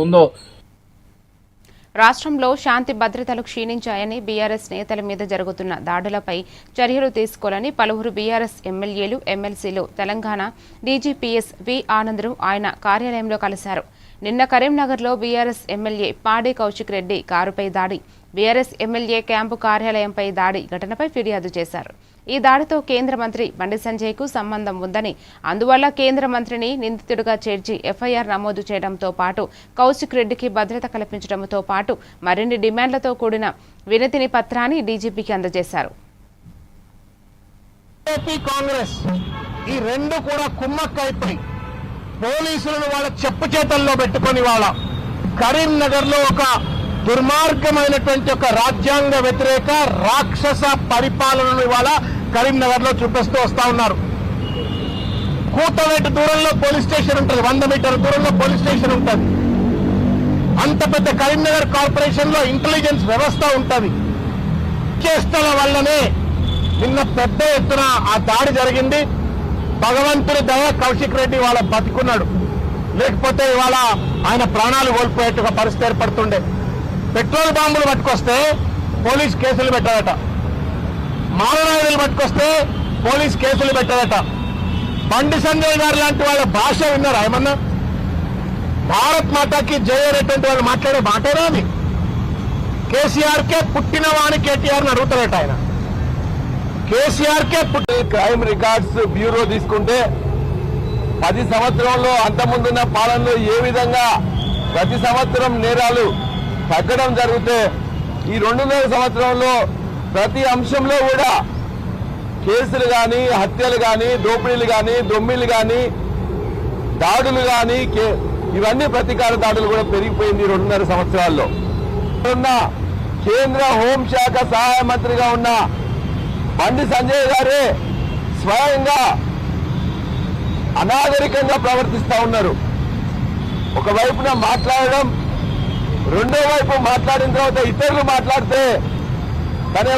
ఉందో రాష్ట్రంలో శాంతి భద్రతలు క్షీణించాయని బీఆర్ఎస్ నేతల మీద జరుగుతున్న దాడులపై చర్యలు తీసుకోవాలని పలువురు బీఆర్ఎస్ ఎమ్మెల్యేలు ఎమ్మెల్సీలు తెలంగాణ డీజీపీఎస్ వి ఆనందరావు ఆయన కార్యాలయంలో కలిశారు. నిన్న కరీంనగర్లో బీఆర్ఎస్ ఎమ్మెల్యే పాడి కౌశిక్ రెడ్డి కారుపై దాడి, బీఆర్ఎస్ ఎమ్మెల్యే క్యాంపు కార్యాలయంపై దాడి ఘటనపై ఫిర్యాదు చేశారు. ఈ దాడితో కేంద్ర మంత్రి బండి సంజయ్కు సంబంధం ఉందని, అందువల్ల కేంద్ర మంత్రిని నిందితుడిగా చేర్చి ఎఫ్ఐఆర్ నమోదు చేయడంతో పాటు కౌశిక్ రెడ్డికి భద్రత కల్పించడంతో పాటు మరిన్ని డిమాండ్లతో కూడిన వినతిని పత్రాన్ని డీజీపీకి అందజేశారు. కాంగ్రెస్ ఈ రెండు కూడా కుమ్మక్కైపోయి పోలీసులను వాళ్ళ చెప్పు చేతల్లో పెట్టుకుని వాళ్ళ కరీంనగర్ లో ఒక దుర్మార్గమైనటువంటి ఒక రాజ్యాంగ వ్యతిరేక రాక్షస పరిపాలనను ఇవాళ కరీంనగర్ లో చూపిస్తూ వస్తా ఉన్నారు. కూతవేటు దూరంలో పోలీస్ స్టేషన్ ఉంటుంది, 100 మీటర్ల దూరంలో పోలీస్ స్టేషన్ ఉంటుంది. అంత పెద్ద కరీంనగర్ కార్పొరేషన్ లో ఇంటెలిజెన్స్ వ్యవస్థ ఉంటుంది. చేష్టల వల్లనే నిన్న పెద్ద ఎత్తున ఆ దాడి జరిగింది. భగవంతుడి దయ కౌశిక్ రెడ్డి వాళ్ళ బతికున్నాడు, లేకపోతే ఇవాళ ఆయన ప్రాణాలు కోల్పోయేట్టుగా పరిస్థితి ఏర్పడుతుండే. పెట్రోల్ బాంబులు పట్టుకొస్తే పోలీస్ కేసులు పెట్టారట, మారణాయుధులు పట్టుకొస్తే పోలీస్ కేసులు పెట్టారట. బండి సంజయ్ గారు లాంటి వాళ్ళ భాష విన్నారా ఏమన్నా? భారత్ మాతాకి జై అనేటువంటి వాళ్ళు మాట్లాడే మాటేనా అది? కేసీఆర్కే పుట్టిన వాణి కేటీఆర్ని అడుగుతారట ఆయన. కేసీఆర్కే క్రైమ్ రికార్డ్స్ బ్యూరో తీసుకుంటే 10 సంవత్సరంలో అంతముందున్న పాలనలో ఏ విధంగా ప్రతి సంవత్సరం నేరాలు తగ్గడం జరిగితే ఈ 2.5 సంవత్సరంలో ప్రతి అంశంలో కూడా కేసులు కానీ, హత్యలు కానీ, దోపిడీలు కానీ, దొమ్మిళ్ళు కానీ, దాడులు కానీ, ఇవన్నీ ప్రతీకార దాడులు కూడా పెరిగిపోయింది 2.5 సంవత్సరాల్లో. ఉన్న కేంద్ర హోంశాఖ సహాయ మంత్రిగా ఉన్న బండి సంజయ్ గారే స్వయంగా అనాగరికంగా ప్రవర్తిస్తూ ఉన్నారు. ఒకవైపున మాట్లాడడం, రెండో వైపు మాట్లాడిన తర్వాత ఇతరులు మాట్లాడితే తన